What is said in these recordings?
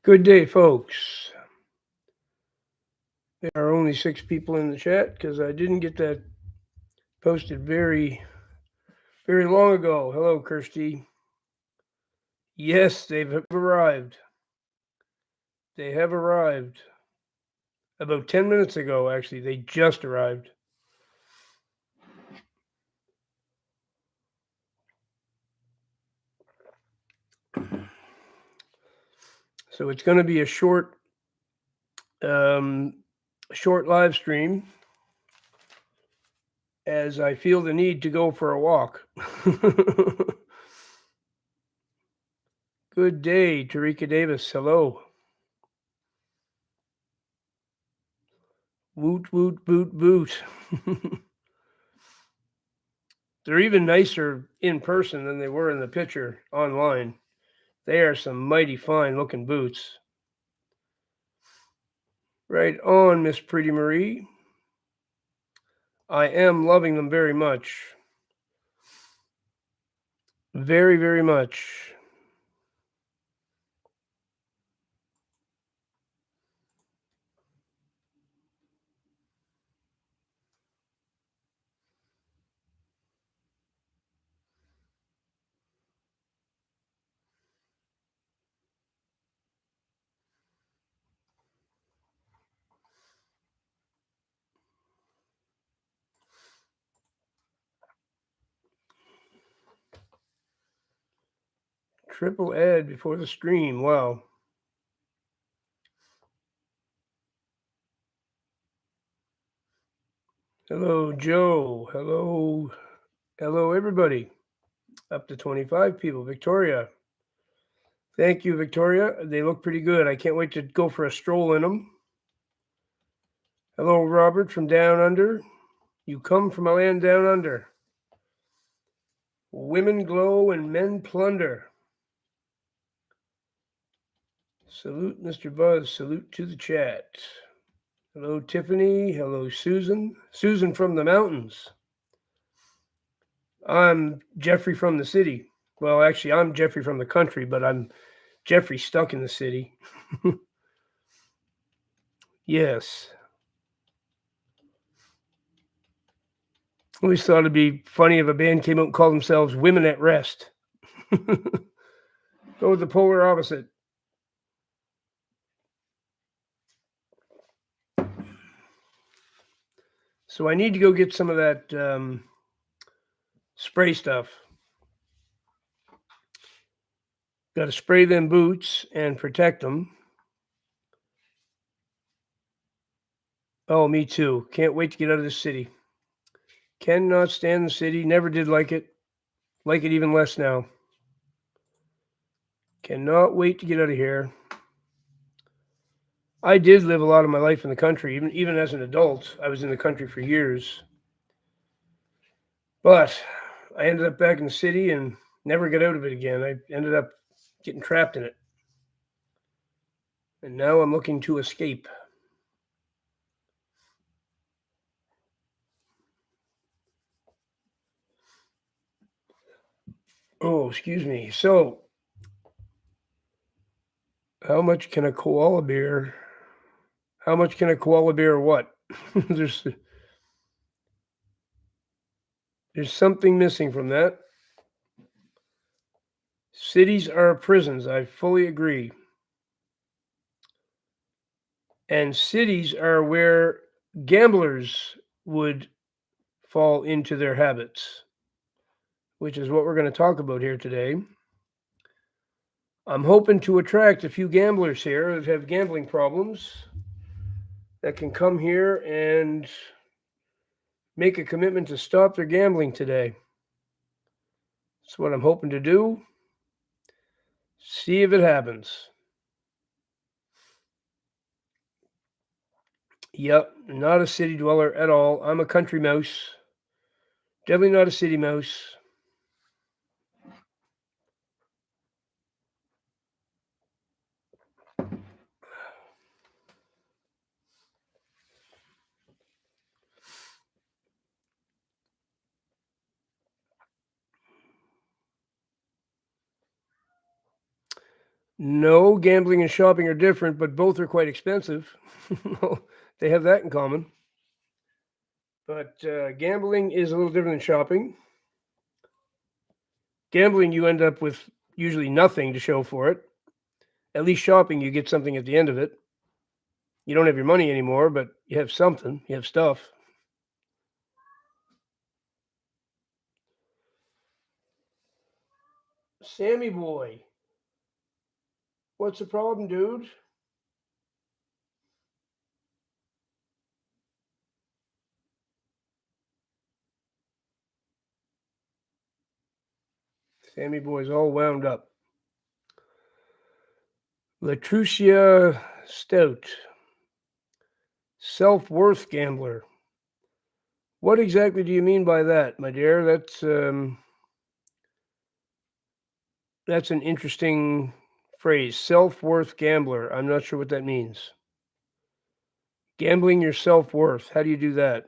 Good day, folks. There are only 6 people in the chat because I didn't get that posted very long ago. Hello, Kirsty. Yes, they've arrived. They have arrived. About 10 minutes ago, actually. They just arrived. So it's going to be a um, short live stream as I feel the need to go for a walk. Good day, Tarika Davis. Hello. Woot, woot, boot, boot. They're even nicer in person than they were in the picture online. They are some mighty fine looking boots. Right on, Miss Pretty Marie. I am loving them very much. Very much. Triple ad before the stream. Wow. Hello, Joe. Hello, everybody. Up to 25 people. Victoria. Thank you, Victoria. They look pretty good. I can't wait to go for a stroll in them. Hello, Robert from Down Under. You come from a land down under. Women glow and men plunder. Salute, Mr. Buzz. Salute to the chat. Hello, Tiffany. Hello, Susan. Susan from the mountains. I'm Jeffrey from the city. Well, actually, I'm Jeffrey from the country, but I'm Jeffrey stuck in the city. Yes. Always thought it'd be funny if a band came out and called themselves Women at Rest. Go with the polar opposite. So I need to go get some of that spray stuff. Got to spray them boots and protect them. Oh, me too. Can't wait to get out of this city. Cannot stand the city. Never did like it. Like it even less now. Cannot wait to get out of here. I did live a lot of my life in the country, even as an adult. I was in the country for years. But I ended up back in the city and never got out of it again. I ended up getting trapped in it. And now I'm looking to escape. Oh, excuse me. So, how much can a koala bear? How much can a koala bear what? there's there's something missing from that. Cities are prisons. I fully agree. And cities are where gamblers would fall into their habits, which is what we're going to talk about here today. I'm hoping to attract a few gamblers here that have gambling problems that can come here and make a commitment to stop their gambling today. That's what I'm hoping to do. See if it happens. Yep, not a city dweller at all. I'm a country mouse. Definitely not a city mouse. No, gambling and shopping are different, but both are quite expensive. They have that in common. But gambling is a little different than shopping. Gambling, you end up with usually nothing to show for it. At least shopping, you get something at the end of it. You don't have your money anymore, but you have something. You have stuff. Sammy boy, what's the problem, dude? Sammy boy's all wound up. Latrucia Stout, self-worth gambler. What exactly do you mean by that, my dear? That's an interesting phrase. Self-worth gambler. I'm not sure what that means. Gambling your self-worth. How do you do that?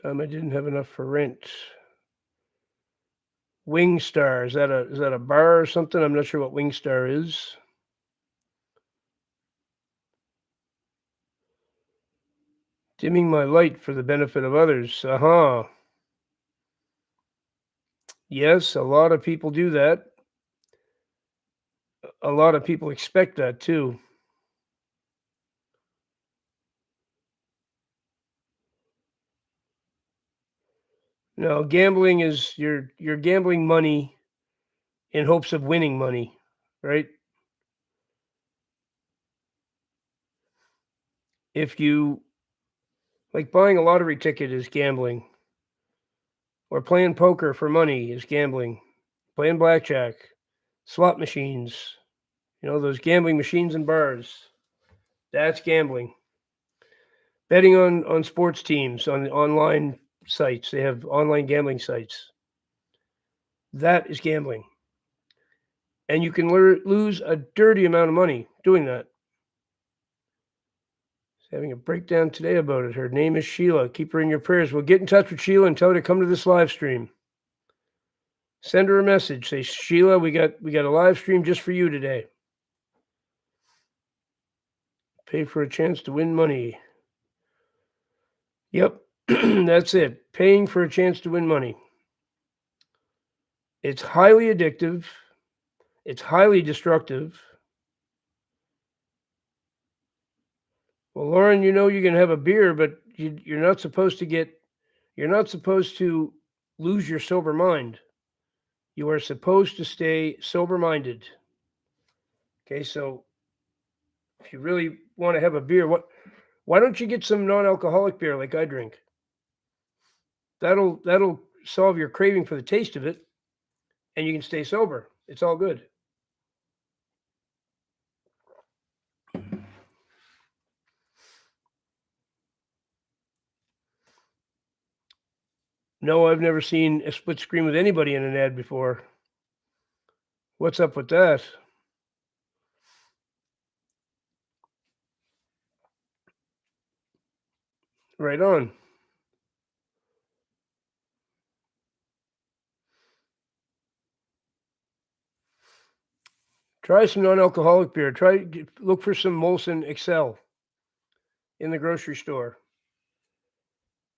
Time I didn't have enough for rent. Wingstar. Is that a bar or something? I'm not sure what Wingstar is. Dimming my light for the benefit of others. Uh-huh. Yes, a lot of people do that. A lot of people expect that too. No, gambling is you're gambling money in hopes of winning money, right? If you like buying a lottery ticket is gambling, or playing poker for money is gambling, playing blackjack, slot machines, those gambling machines and bars, that's gambling. Betting on sports teams on online sites, they have online gambling sites. That is gambling. And you can lose a dirty amount of money doing that. Having a breakdown today about it. Her name is Sheila. Keep her in your prayers. Well, get in touch with Sheila and tell her to come to this live stream. Send her a message. Say, Sheila, we got a live stream just for you today. Pay for a chance to win money. Yep, that's it. Paying for a chance to win money. It's highly addictive. It's highly destructive. Well, Lauren, you can have a beer, but you're not supposed to lose your sober mind. You are supposed to stay sober minded. Okay, so if you really want to have a beer, why don't you get some non-alcoholic beer like I drink? That'll solve your craving for the taste of it, and you can stay sober. It's all good. No, I've never seen a split screen with anybody in an ad before. What's up with that? Right on. Try some non-alcoholic beer. Look for some Molson Excel in the grocery store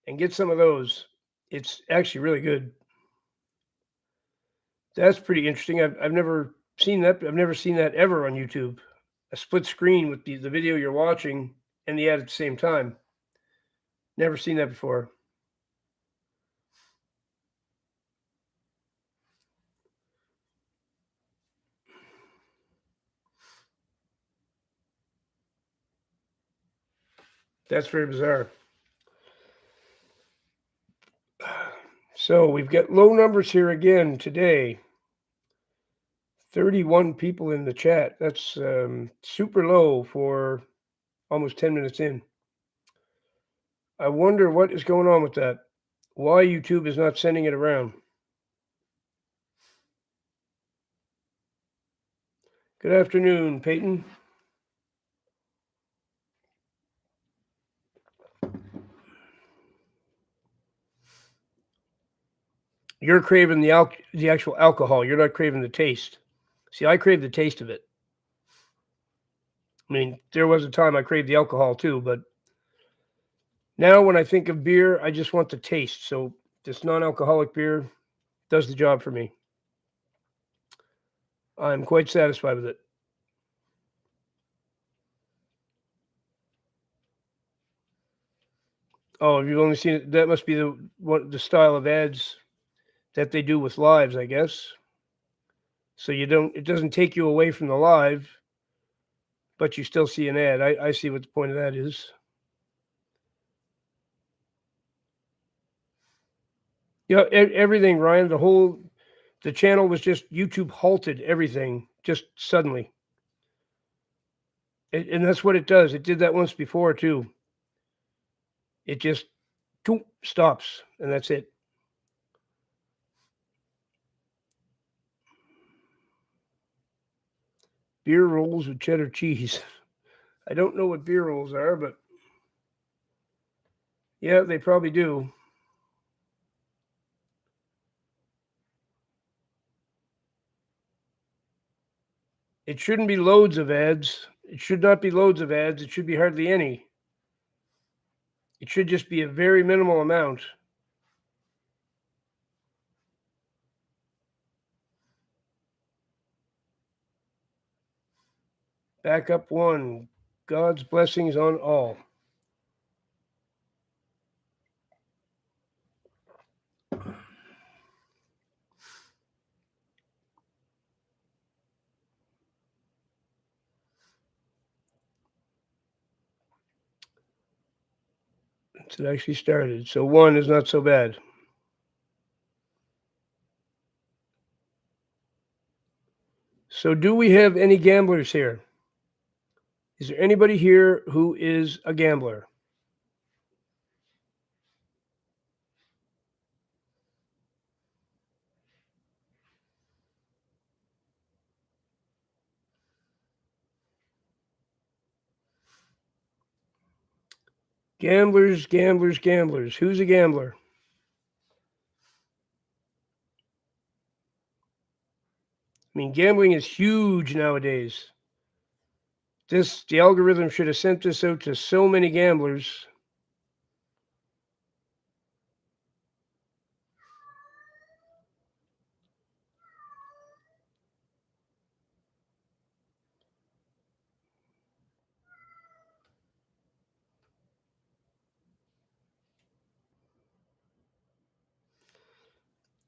and get some of those. It's actually really good. That's pretty interesting. I've never seen that. I've never seen that ever on YouTube. A split screen with the video you're watching and the ad at the same time. Never seen that before. That's very bizarre. So we've got low numbers here again today. 31 people in the chat. That's super low for almost 10 minutes in. I wonder what is going on with that. Why YouTube is not sending it around. Good afternoon, Peyton. You're craving the actual alcohol. You're not craving the taste. See, I crave the taste of it. I mean, there was a time I craved the alcohol too, but now when I think of beer, I just want the taste. So this non-alcoholic beer does the job for me. I'm quite satisfied with it. Oh, you've only seen it. That must be the style of ads that they do with lives, I guess. So it doesn't take you away from the live, but you still see an ad. I see what the point of that is. Yeah, everything, Ryan. The channel was just YouTube halted everything just suddenly, and that's what it does. It did that once before too. It just stops, and that's it. Beer rolls with cheddar cheese. I don't know what beer rolls are, but yeah, they probably do. It shouldn't be loads of ads. It should not be loads of ads. It should be hardly any. It should just be a very minimal amount. Back up one. God's blessings on all. It actually started. So one is not so bad. So do we have any gamblers here? Is there anybody here who is a gambler? Gamblers, gamblers, gamblers. Who's a gambler? I mean, gambling is huge nowadays. The algorithm should have sent this out to so many gamblers.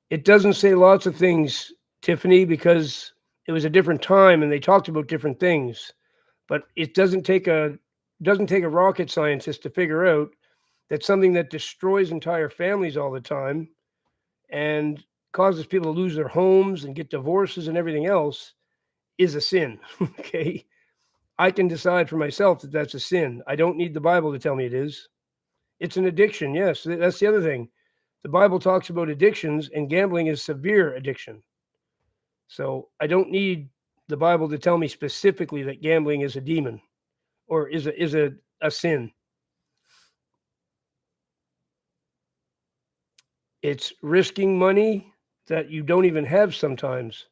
It doesn't say lots of things, Tiffany, because it was a different time and they talked about different things. But it doesn't take a rocket scientist to figure out that something that destroys entire families all the time and causes people to lose their homes and get divorces and everything else is a sin. Okay. I can decide for myself that that's a sin. I don't need the Bible to tell me it is. It's an addiction. Yes. That's the other thing. The Bible talks about addictions, and gambling is severe addiction. So I don't need the Bible to tell me specifically that gambling is a demon or is a sin. It's risking money that you don't even have sometimes.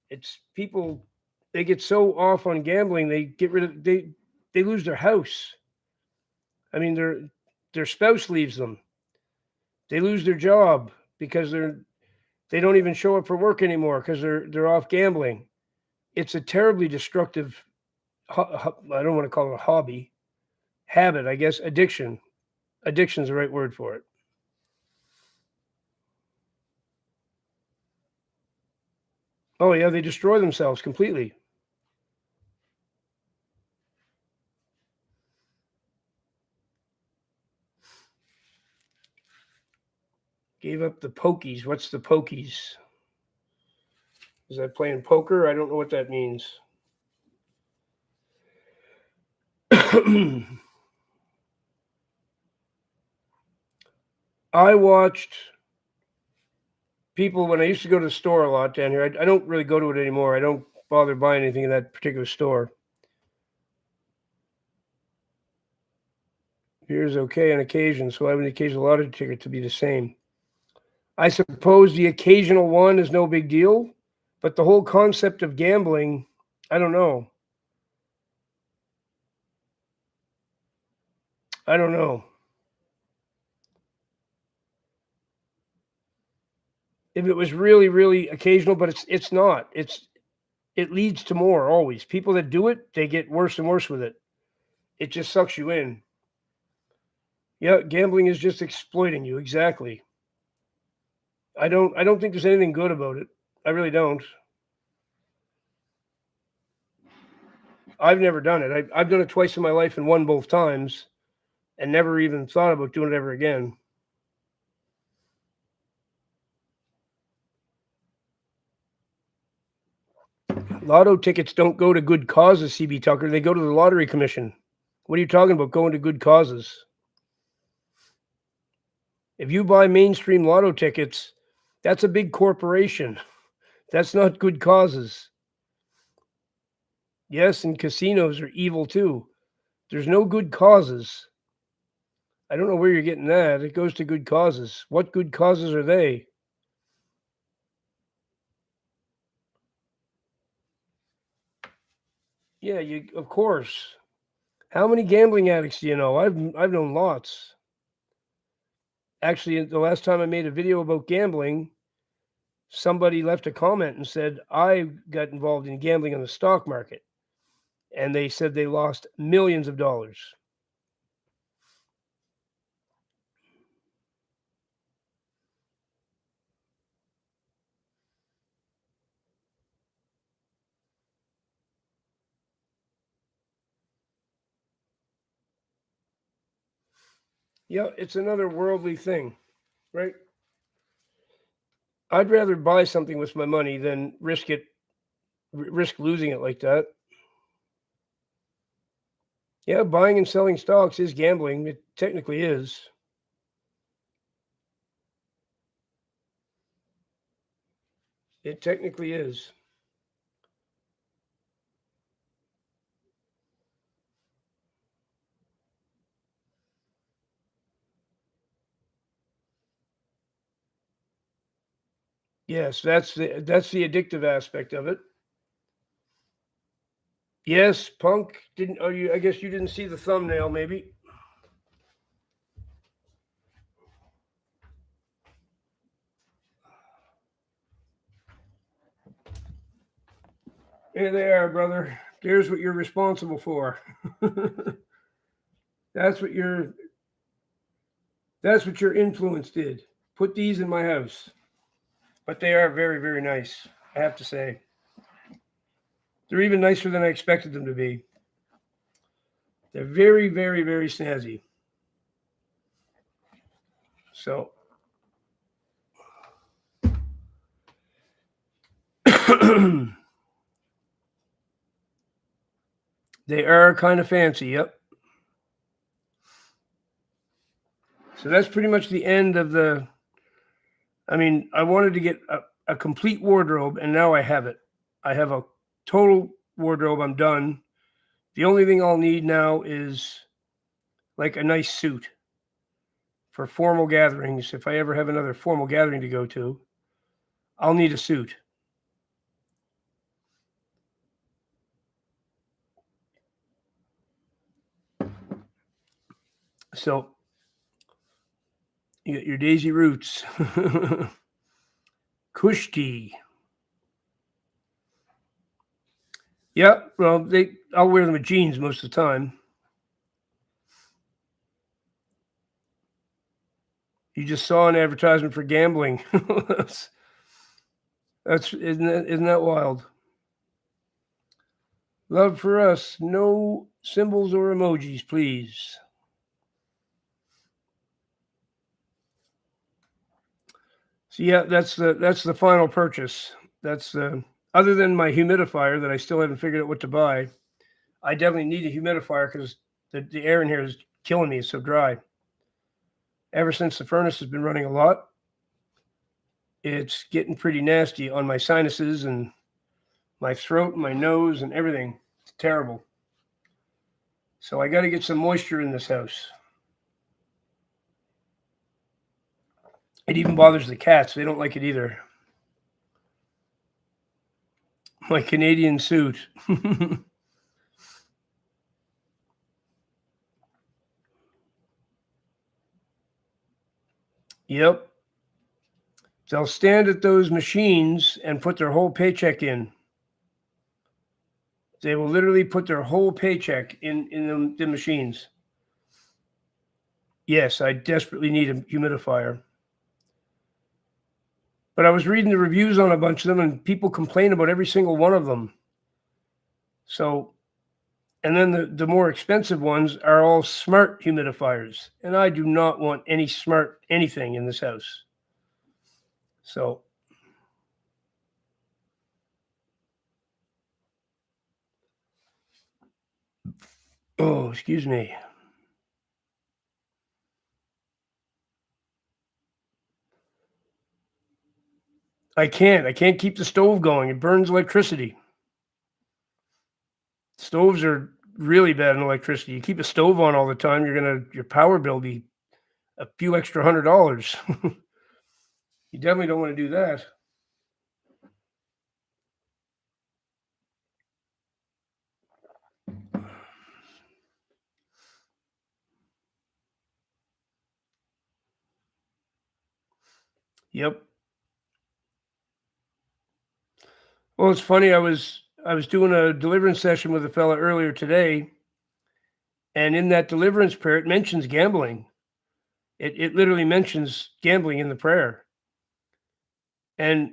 It's people they get so off on gambling, they lose their house. I mean, their spouse leaves them. They lose their job because they don't even show up for work anymore because they're off gambling. It's a terribly destructive. I don't want to call it a hobby, habit. I guess addiction. Addiction's the right word for it. Oh yeah, they destroy themselves completely. Gave up the pokies. What's the pokies? Is that playing poker? I don't know what that means. I watched people when I used to go to the store a lot down here. I don't really go to it anymore. I don't bother buying anything in that particular store. Beer is okay on occasion, so I would occasion a lot of ticket to be the same. I suppose the occasional one is no big deal, but the whole concept of gambling, I don't know. I don't know. If it was really, really occasional, but it's not. It leads to more always. People that do it, they get worse and worse with it. It just sucks you in. Yeah, gambling is just exploiting you, exactly. I don't think there's anything good about it. I really don't. I've never done it. I've done it twice in my life and won both times and never even thought about doing it ever again. Lotto tickets don't go to good causes, CB Tucker. They go to the lottery commission. What are you talking about going to good causes? If you buy mainstream lotto tickets, that's a big corporation. That's not good causes. Yes, and casinos are evil too. There's no good causes. I don't know where you're getting that. It goes to good causes. What good causes are they? Yeah, you of course. How many gambling addicts do you know? I've known lots. Actually, the last time I made a video about gambling, somebody left a comment and said I got involved in gambling on the stock market, and they said they lost millions of dollars. Yeah, it's another worldly thing, right? I'd rather buy something with my money than risk losing it like that. Yeah, buying and selling stocks is gambling. It technically is. It technically is. Yes, that's the addictive aspect of it. Yes, Punk didn't. Oh, you. I guess you didn't see the thumbnail, maybe. Here they are, brother. There's what you're responsible for. that's what your that's what your influence did. Put these in my house. But they are very, very nice. I have to say, they're even nicer than I expected them to be. They're very, very, very snazzy. So they are kind of fancy. Yep. So that's pretty much the end of the. I mean, I wanted to get a complete wardrobe, and now I have it. I have a total wardrobe. I'm done. The only thing I'll need now is like a nice suit for formal gatherings. If I ever have another formal gathering to go to, I'll need a suit. So you got your Daisy Roots, Kushti. Yeah, well, I'll wear them with jeans most of the time. You just saw an advertisement for gambling. that's isn't that wild? Love for us. No symbols or emojis, please. So yeah, that's the final purchase. That's other than my humidifier that I still haven't figured out what to buy. I definitely need a humidifier because the air in here is killing me. It's so dry. Ever since the furnace has been running a lot, it's getting pretty nasty on my sinuses and my throat and my nose and everything. It's terrible. So I got to get some moisture in this house. It even bothers the cats. They don't like it either. My Canadian suit. Yep. They'll stand at those machines and put their whole paycheck in. They will literally put their whole paycheck in the machines. Yes, I desperately need a humidifier. But I was reading the reviews on a bunch of them, and people complain about every single one of them. So, and then the more expensive ones are all smart humidifiers, and I do not want any smart anything in this house. So, oh, excuse me. I can't keep the stove going. It burns electricity. Stoves are really bad in electricity. You keep a stove on all the time, your power bill be a few extra $100. You definitely don't want to do that. Yep. Well, it's funny. I was doing a deliverance session with a fella earlier today, and in that deliverance prayer, it mentions gambling. It literally mentions gambling in the prayer. And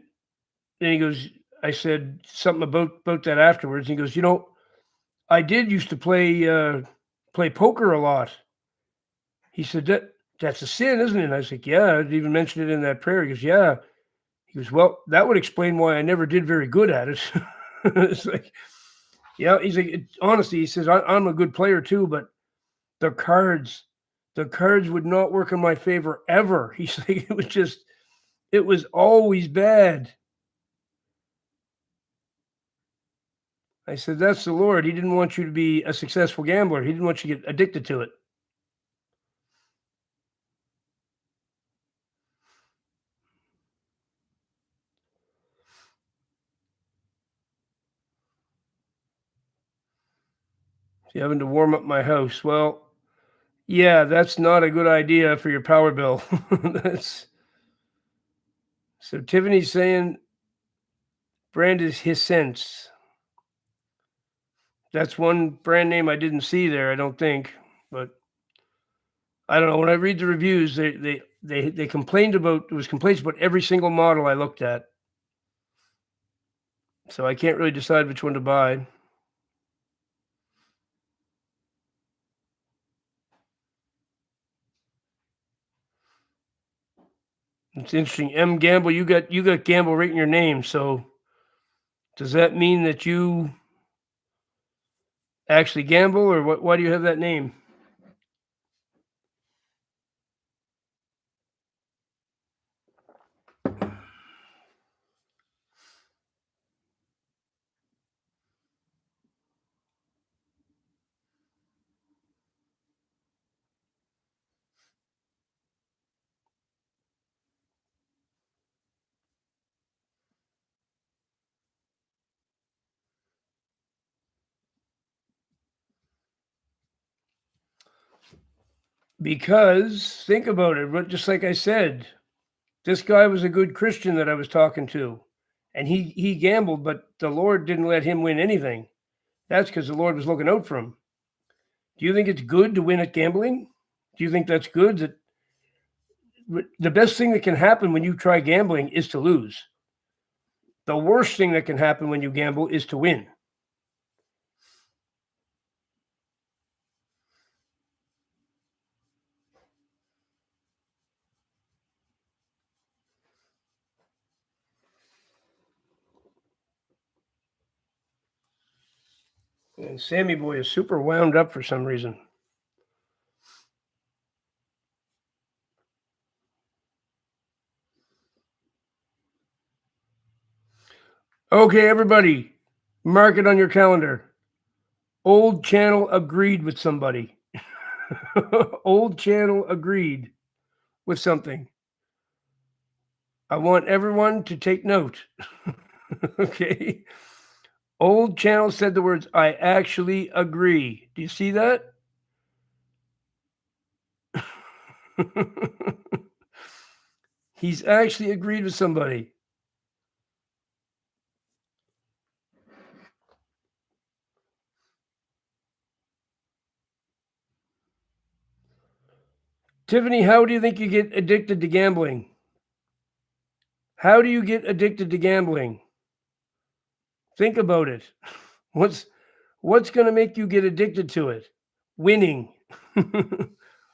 then he goes, I said something about that afterwards. And he goes, I did used to play poker a lot. He said that's a sin, isn't it? And I was like, yeah, I'd even mentioned it in that prayer. He goes, yeah. He goes, well, that would explain why I never did very good at it. It's like, yeah. He's like, honestly, he says I'm a good player too, but the cards, the cards would not work in my favor ever. He's like, it was always bad. I said, that's the Lord. He didn't want you to be a successful gambler. He didn't want you to get addicted to it. So having to warm up my house. Well, yeah, that's not a good idea for your power bill. That's so Tiffany's saying brand is Hisense. That's one brand name I didn't see there, I don't think. But I don't know. When I read the reviews, they complained about there was complaints about every single model I looked at. So I can't really decide which one to buy. It's interesting. M Gamble, you got Gamble right in your name. So does that mean that you actually gamble, or what? Why do you have that name? Because think about it. Just like I said, this guy was a good Christian that I was talking to, and he gambled, but the Lord didn't let him win anything. That's because the Lord was looking out for him. Do you think it's good to win at gambling? Do you think that's good? That the best thing that can happen when you try gambling is to lose. The worst thing that can happen when you gamble is to win. And Sammy Boy is super wound up for some reason. Okay, everybody, mark it on your calendar. Old channel agreed with somebody. Old channel agreed with something. I want everyone to take note. Okay. Old channel said the words, I actually agree. Do you see that? He's actually agreed with somebody. Tiffany, how do you think you get addicted to gambling? How do you get addicted to gambling? Think about it. What's what's going to make you get addicted to it? Winning.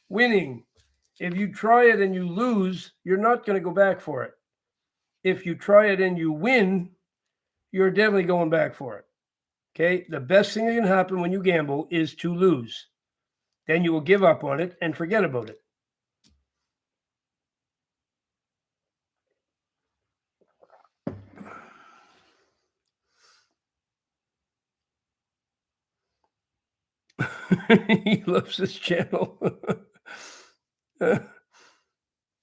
Winning. If you try it and you lose, you're not going to go back for it. If you try it and you win, you're definitely going back for it. Okay? The best thing that can happen when you gamble is to lose. Then you will give up on it and forget about it. He loves this channel.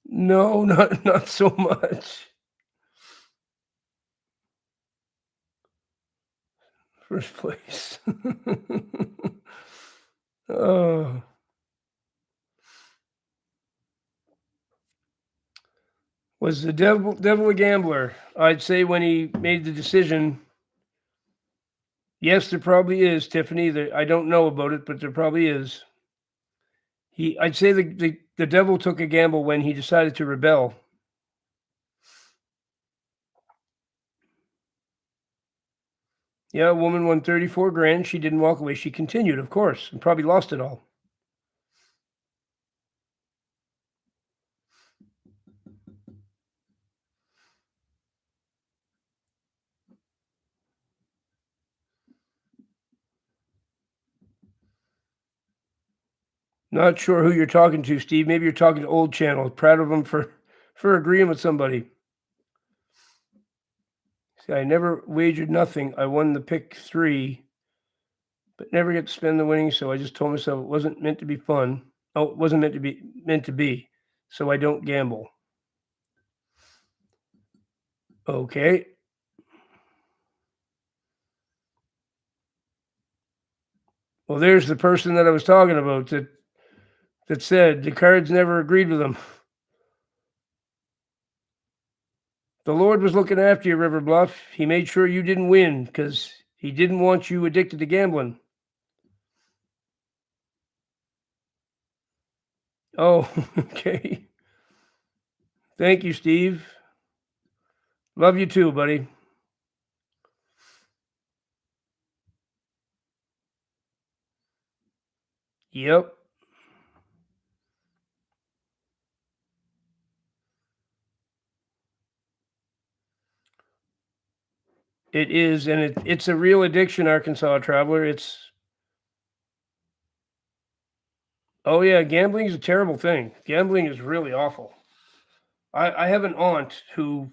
No, not so much. First place. Oh. Was the devil a gambler? I'd say when he made the decision. Yes, there probably is, Tiffany. I don't know about it, but there probably is. I'd say the devil took a gamble when he decided to rebel. Yeah, a woman won 34 grand. She didn't walk away. She continued, of course, and probably lost it all. Not sure who you're talking to, Steve. Maybe you're talking to Old Channel. Proud of him for agreeing with somebody. See, I never wagered nothing. I won the pick 3, but never get to spend the winnings. So I just told myself it wasn't meant to be fun. Oh, it wasn't meant to be. So I don't gamble. Okay. Well, there's the person that I was talking about that said the cards never agreed with him. The Lord was looking after you, River Bluff. He made sure you didn't win because he didn't want you addicted to gambling. Oh, okay. Thank you, Steve. Love you too, buddy. Yep. It is, and it's a real addiction, Arkansas traveler. Oh yeah, gambling is a terrible thing. Gambling is really awful. I have an aunt who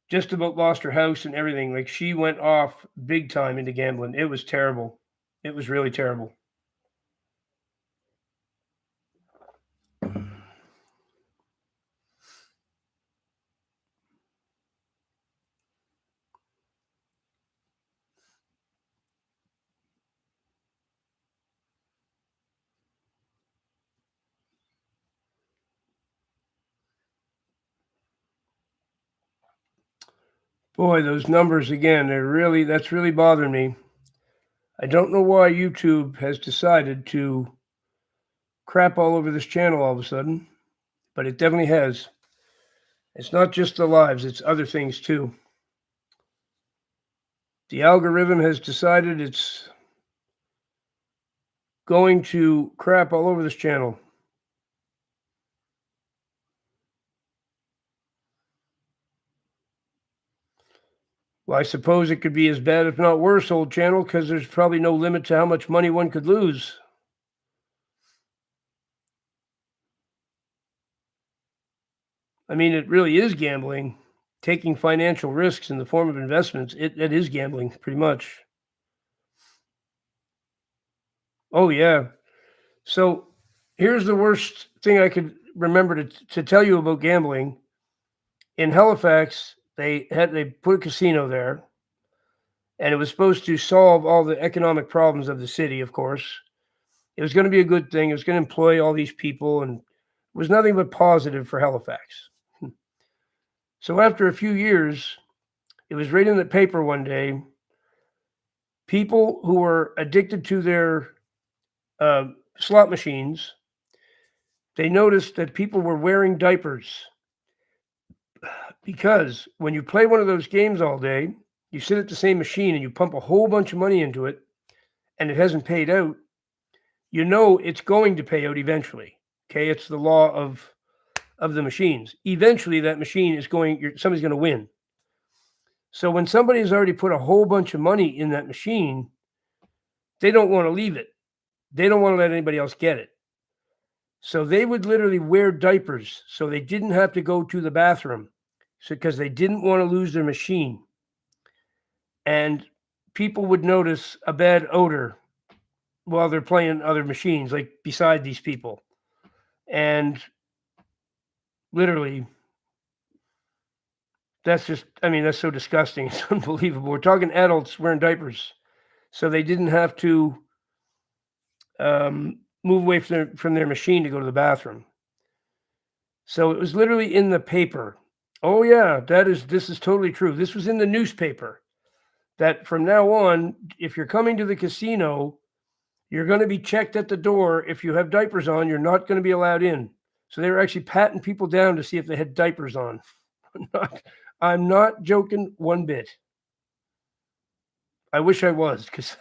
just about lost her house and everything. Like she went off big time into gambling. It was terrible. It was really terrible. Boy, those numbers again, that's really bothering me. I don't know why YouTube has decided to crap all over this channel all of a sudden, but it definitely has. It's not just the lives, it's other things too. The algorithm has decided it's going to crap all over this channel. Well, I suppose it could be as bad, if not worse, old channel, because there's probably no limit to how much money one could lose. I mean, it really is gambling. Taking financial risks in the form of investments, it is gambling, pretty much. Oh, yeah. So here's the worst thing I could remember to tell you about gambling. In Halifax, they put a casino there, and it was supposed to solve all the economic problems of the city. Of course, it was going to be a good thing. It was going to employ all these people, and it was nothing but positive for Halifax. So after a few years, it was right in the paper one day. People who were addicted to their slot machines, they noticed that people were wearing diapers because when you play one of those games all day, you sit at the same machine and you pump a whole bunch of money into it, and it hasn't paid out. You know it's going to pay out eventually. Okay, it's the law of the machines. Eventually, that machine is somebody's going to win. So when somebody has already put a whole bunch of money in that machine, they don't want to leave it. They don't want to let anybody else get it. So they would literally wear diapers so they didn't have to go to the bathroom, because they didn't want to lose their machine. And people would notice a bad odor while they're playing other machines, like beside these people. And literally, that's so disgusting. It's unbelievable. We're talking adults wearing diapers. So they didn't have to move away from their machine to go to the bathroom. So it was literally in the paper. Oh yeah, this is totally true. This was in the newspaper that from now on, if you're coming to the casino, you're going to be checked at the door. If you have diapers on, you're not going to be allowed in. So they were actually patting people down to see if they had diapers on. I'm not joking one bit. I wish I was, because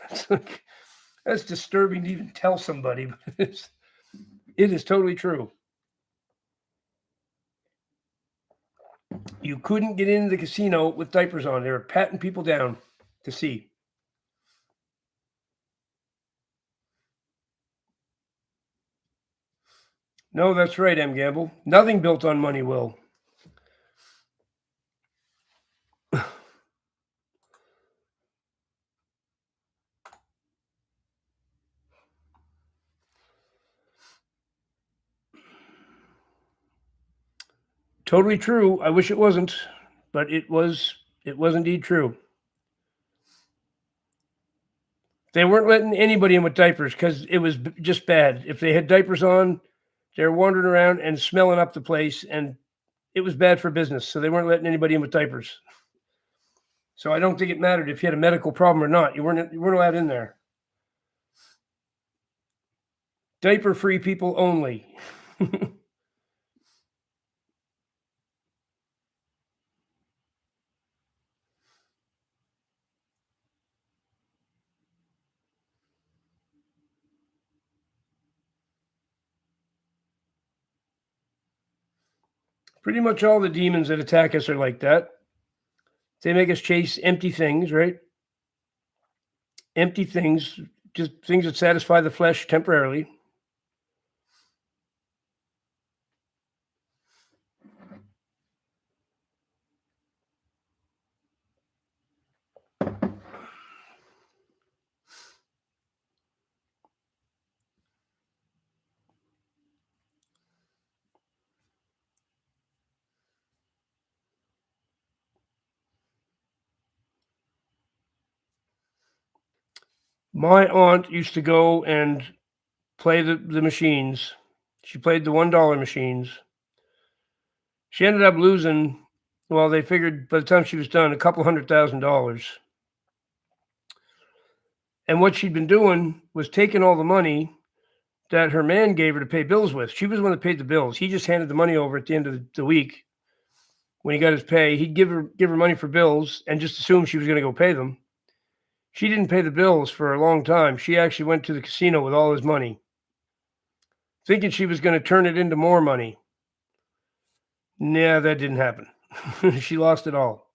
that's disturbing to even tell somebody, but it is totally true. You couldn't get into the casino with diapers on. They were patting people down to see. No, that's right, M. Gamble. Nothing built on money will. Totally true. I wish it wasn't, but it was indeed true. They weren't letting anybody in with diapers because it was just bad. If they had diapers on, they were wandering around and smelling up the place, and it was bad for business. So they weren't letting anybody in with diapers. So I don't think it mattered if you had a medical problem or not. You weren't allowed in there. Diaper-free people only. Pretty much all the demons that attack us are like that. They make us chase empty things, right? Empty things, just things that satisfy the flesh temporarily. My aunt used to go and play the machines. She played the $1 machines. She ended up losing, well, they figured by the time she was done, a couple $100,000. And what she'd been doing was taking all the money that her man gave her to pay bills with. She was the one that paid the bills. He just handed the money over at the end of the week. When he got his pay, he'd give her money for bills and just assume she was going to go pay them. She didn't pay the bills for a long time. She actually went to the casino with all his money, thinking she was going to turn it into more money. Nah, that didn't happen. She lost it all.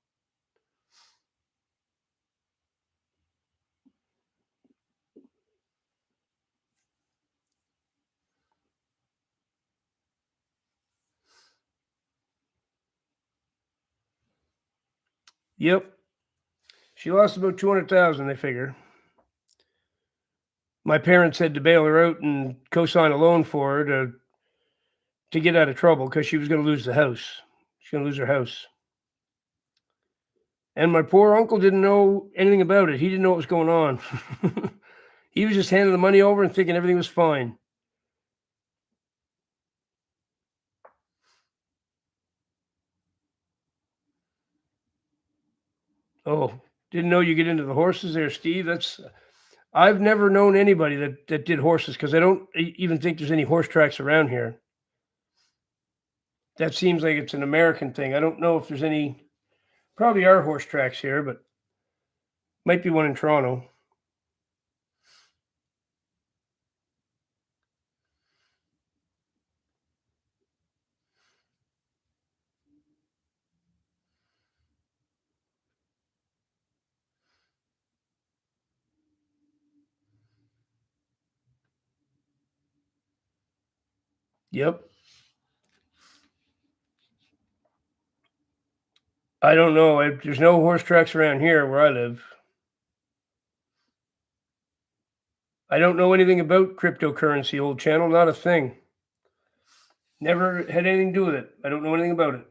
Yep. She lost about 200,000, they figure. My parents had to bail her out and co-sign a loan for her to get out of trouble because she was going to lose the house. She's going to lose her house. And my poor uncle didn't know anything about it. He didn't know what was going on. He was just handing the money over and thinking everything was fine. Oh, didn't know you get into the horses there, Steve. I've never known anybody that did horses because I don't even think there's any horse tracks around here. That seems like it's an American thing. I don't know if there's any. Probably are horse tracks here, but might be one in Toronto. Yep. I don't know. There's no horse tracks around here where I live. I don't know anything about cryptocurrency, old channel. Not a thing. Never had anything to do with it. I don't know anything about it.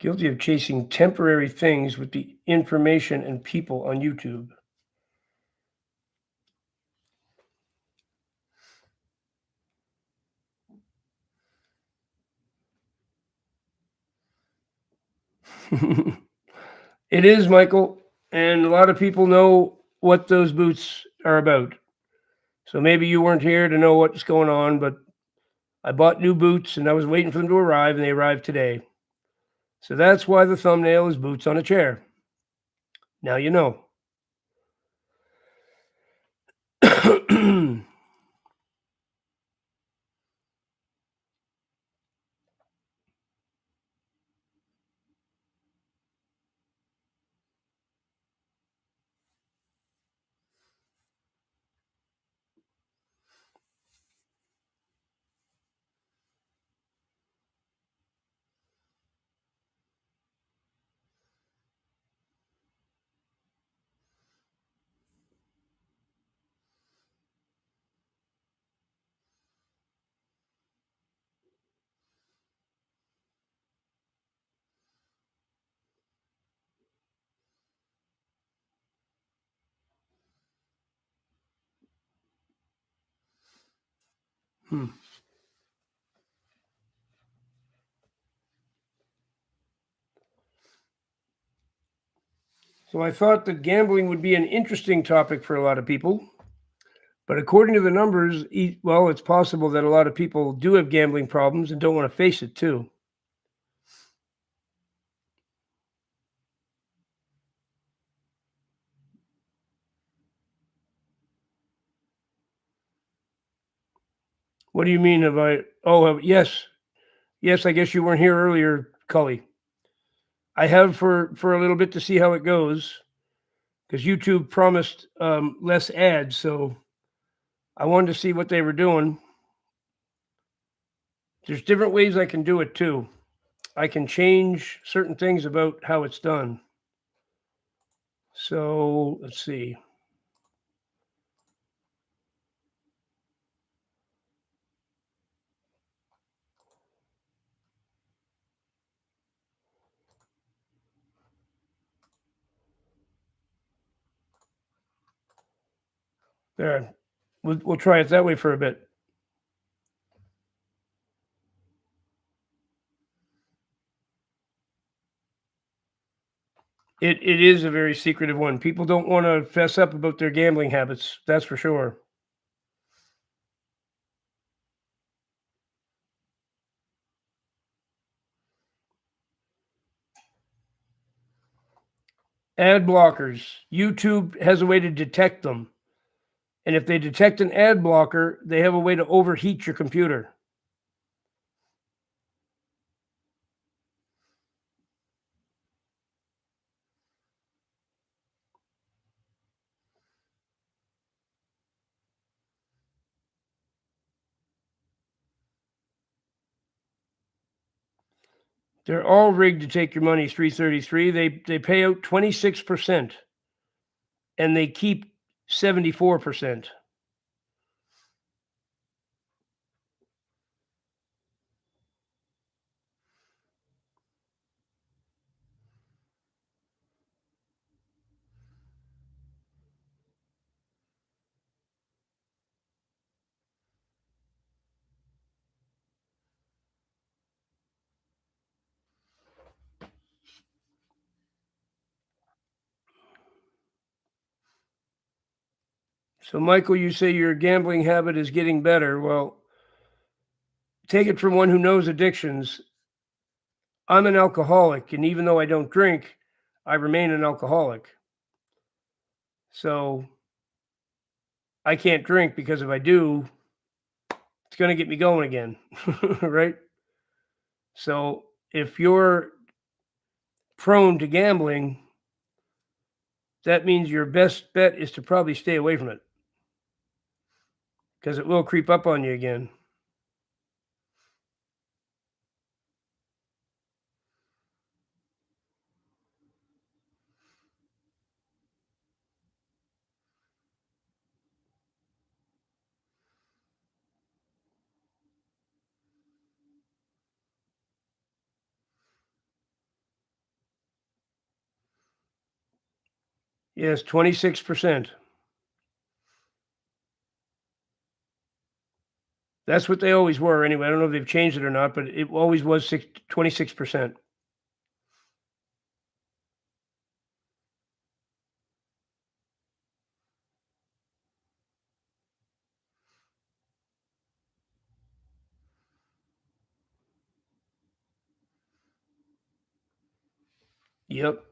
Guilty of chasing temporary things with the information and people on YouTube. It is, Michael, and a lot of people know what those boots are about. So maybe you weren't here to know what's going on, but I bought new boots and I was waiting for them to arrive, and they arrived today. So that's why the thumbnail is boots on a chair. Now you know. Hmm. So I thought that gambling would be an interesting topic for a lot of people. But according to the numbers, well, it's possible that a lot of people do have gambling problems and don't want to face it too. What do you mean? Have I? Oh, yes, yes. I guess you weren't here earlier, Cully. I have for a little bit to see how it goes because YouTube promised less ads, so I wanted to see what they were doing. There's different ways I can do it too. I can change certain things about how it's done. So let's see. There, we'll try it that way for a bit. It is a very secretive one. People don't want to fess up about their gambling habits. That's for sure. Ad blockers. YouTube has a way to detect them. And if they detect an ad blocker, they have a way to overheat your computer. They're all rigged to take your money 333. They pay out 26%. and they keep 74%. So, Michael, you say your gambling habit is getting better. Well, take it from one who knows addictions. I'm an alcoholic, and even though I don't drink, I remain an alcoholic. So, I can't drink because if I do, it's going to get me going again, right? So, if you're prone to gambling, that means your best bet is to probably stay away from it because it will creep up on you again. Yes, 26%. That's what they always were anyway. I don't know if they've changed it or not, but it always was 26%. Yep.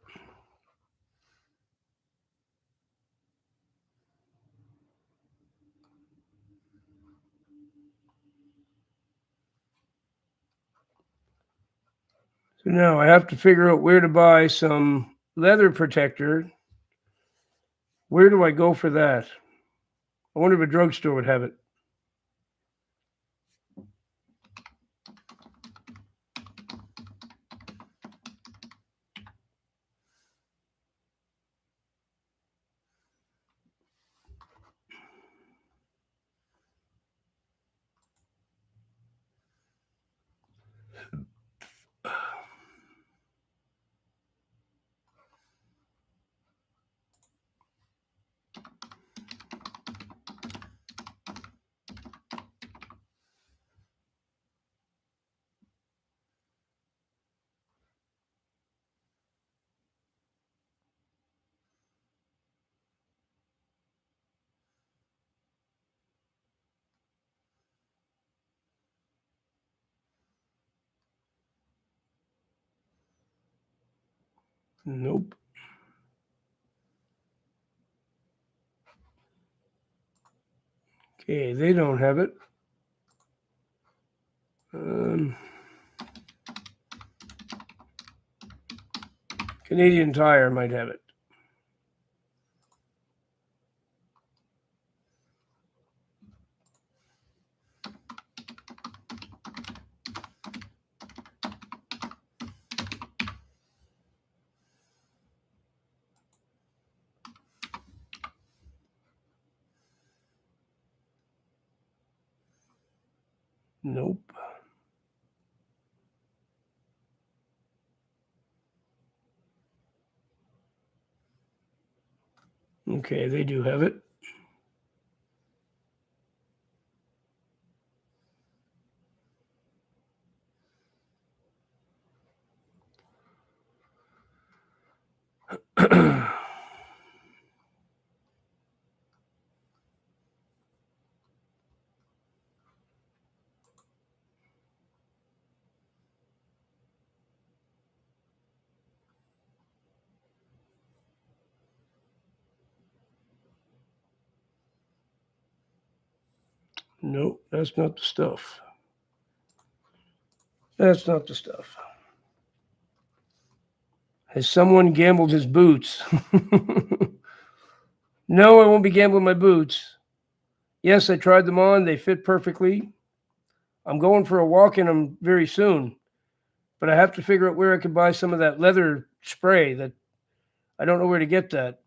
So now I have to figure out where to buy some leather protector. Where do I go for that? I wonder if a drugstore would have it. Nope. Okay, they don't have it. Canadian Tire might have it. Nope. Okay, they do have it. Nope, that's not the stuff. That's not the stuff. Has someone gambled his boots? No, I won't be gambling my boots. Yes, I tried them on. They fit perfectly. I'm going for a walk in them very soon, but I have to figure out where I can buy some of that leather spray that I don't know where to get that.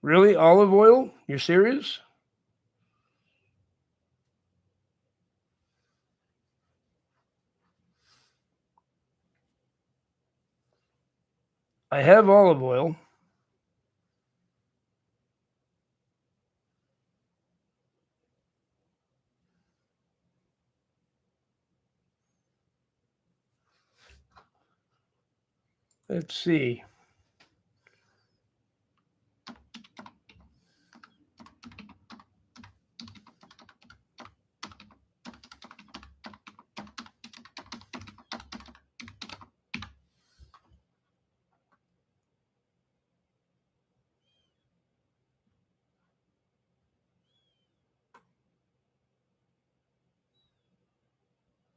Really? Olive oil? You're serious? I have olive oil. Let's see.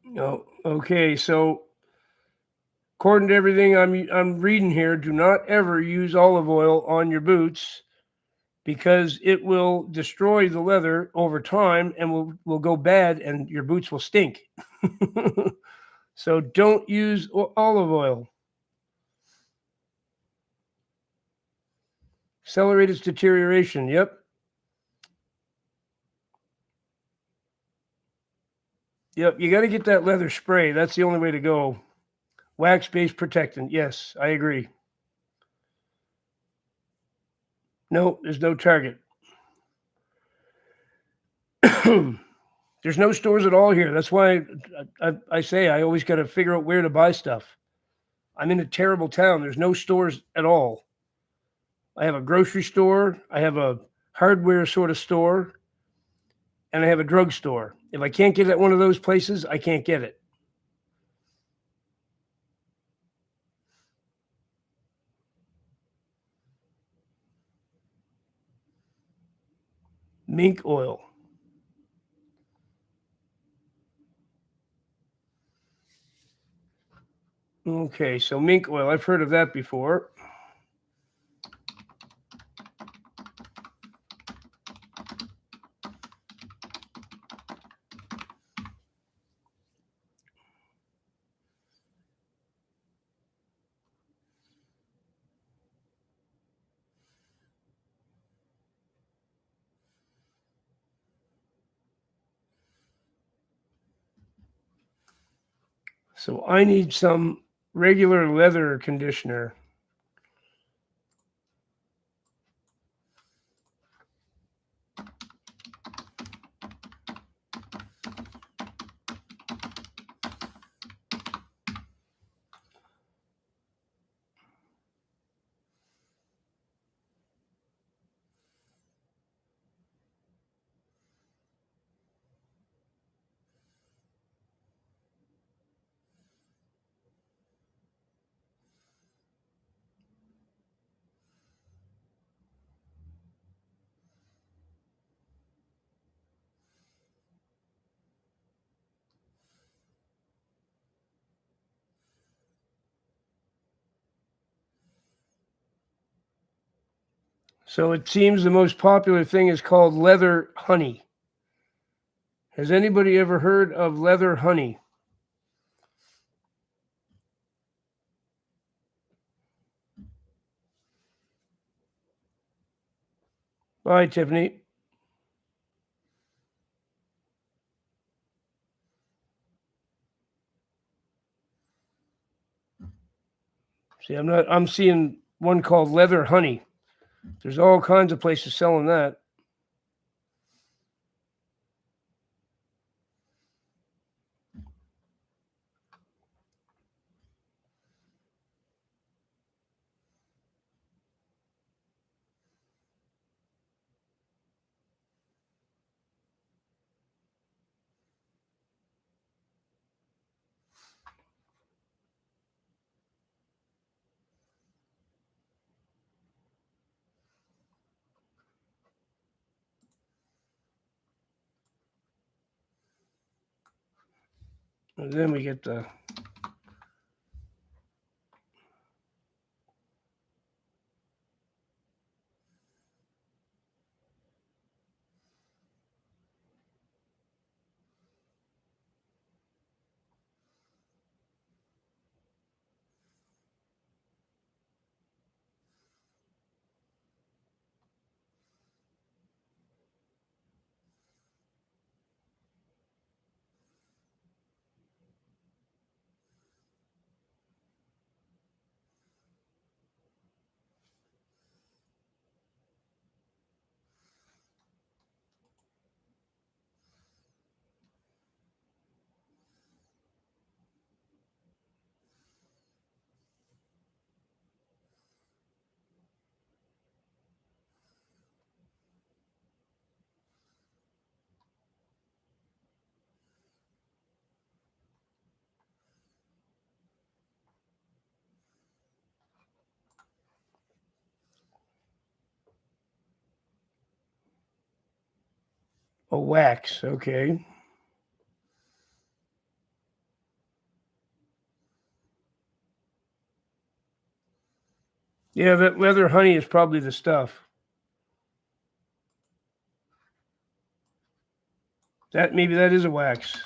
No. Okay, so according to everything I'm reading here, do not ever use olive oil on your boots because it will destroy the leather over time and will go bad and your boots will stink. So don't use olive oil. Accelerate its deterioration. Yep. Yep. You got to get that leather spray. That's the only way to go. Wax based protectant. Yes, I agree. No, there's no Target. There's no stores at all here. That's why I say I always got to figure out where to buy stuff. I'm in a terrible town. There's no stores at all. I have a grocery store, I have a hardware sort of store, and I have a drugstore. If I can't get it at one of those places, I can't get it. Mink oil. Okay, so mink oil. I've heard of that before. So I need some regular leather conditioner. So it seems the most popular thing is called leather honey. Has anybody ever heard of leather honey? Bye, Tiffany. See, I'm seeing one called leather honey. There's all kinds of places selling that. And then we get the A wax, okay. Yeah, that leather honey is probably the stuff. Maybe that is a wax.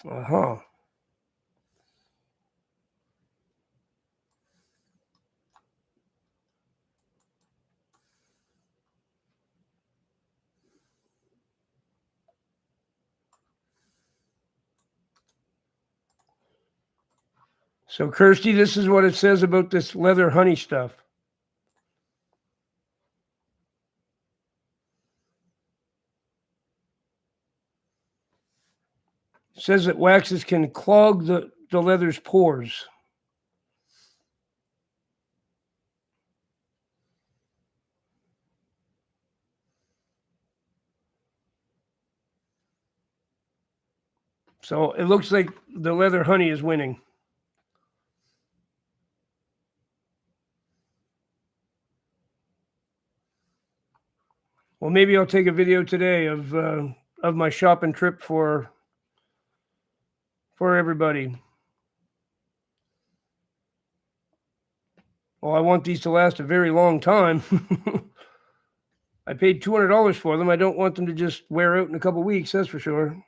Uh-huh. So, Kirsty, this is what it says about this leather honey stuff. It says that waxes can clog the leather's pores. So it looks like the leather honey is winning. Well, maybe I'll take a video today of my shopping trip for everybody. Well, I want these to last a very long time. I paid $200 for them. I don't want them to just wear out in a couple weeks, that's for sure.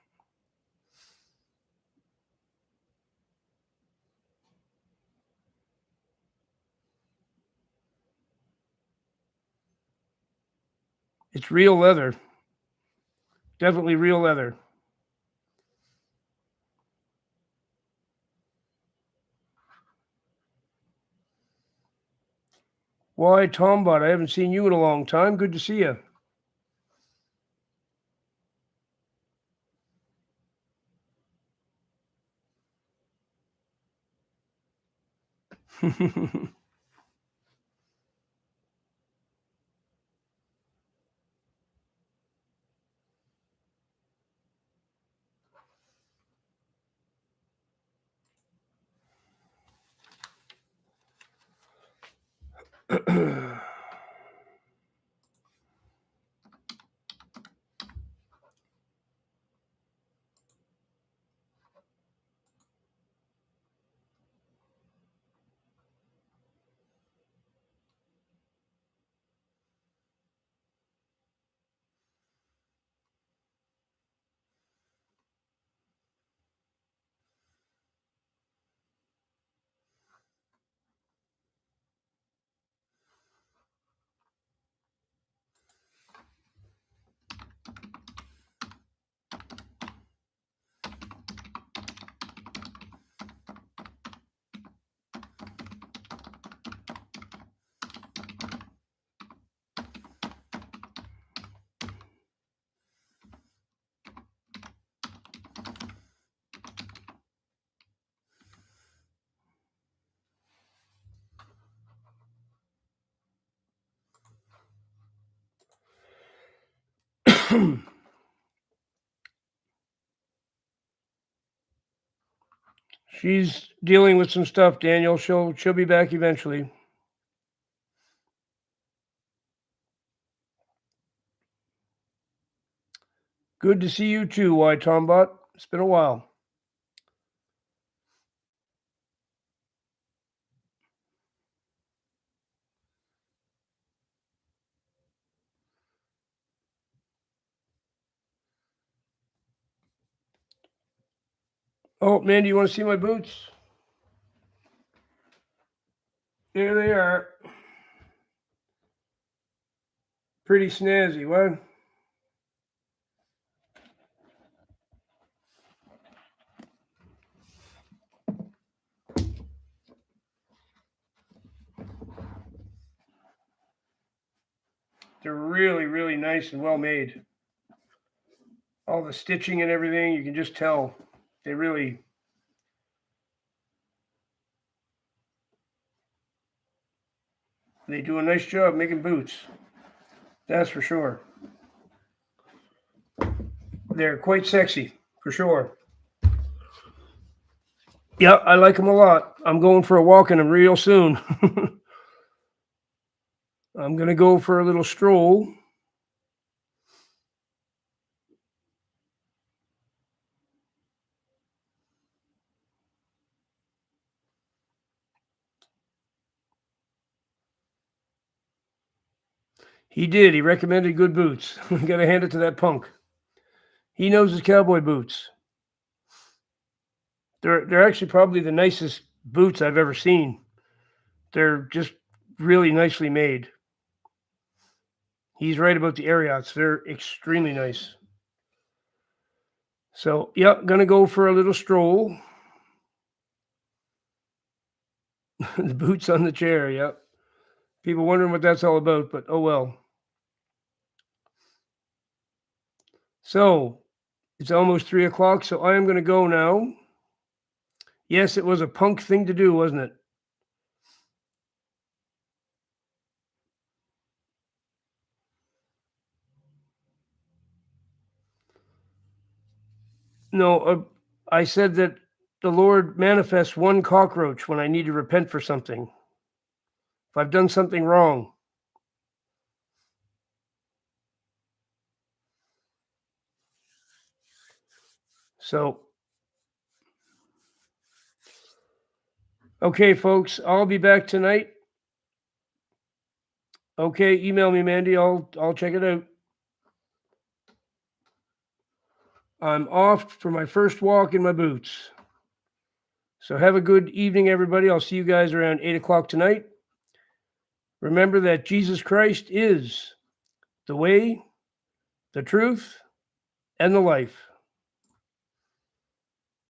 It's real leather. Definitely real leather. Why, Tombot, I haven't seen you in a long time. Good to see you. She's dealing with some stuff, Daniel. She'll be back eventually. Good to see you too, Why Tombot. It's been a while. Oh, man, do you want to see my boots? There they are. Pretty snazzy, what? They're really, really nice and well made. All the stitching and everything, you can just tell they do a nice job making boots. That's for sure. They're quite sexy, for sure. Yeah, I like them a lot. I'm going for a walk in them real soon. I'm going to go for a little stroll. He did. He recommended good boots. Got to hand it to that punk. He knows his cowboy boots. They're actually probably the nicest boots I've ever seen. They're just really nicely made. He's right about the Ariots. They're extremely nice. So, yeah, gonna go for a little stroll. The boots on the chair, yeah. People wondering what that's all about, but oh well. So, it's almost 3 o'clock, so I am gonna go now. Yes, it was a punk thing to do, wasn't it? No, I said that the Lord manifests one cockroach when I need to repent for something. If I've done something wrong. So, okay, folks, I'll be back tonight. Okay, email me, Mandy. I'll check it out. I'm off for my first walk in my boots. So have a good evening, everybody. I'll see you guys around 8 o'clock tonight. Remember that Jesus Christ is the way, the truth, and the life.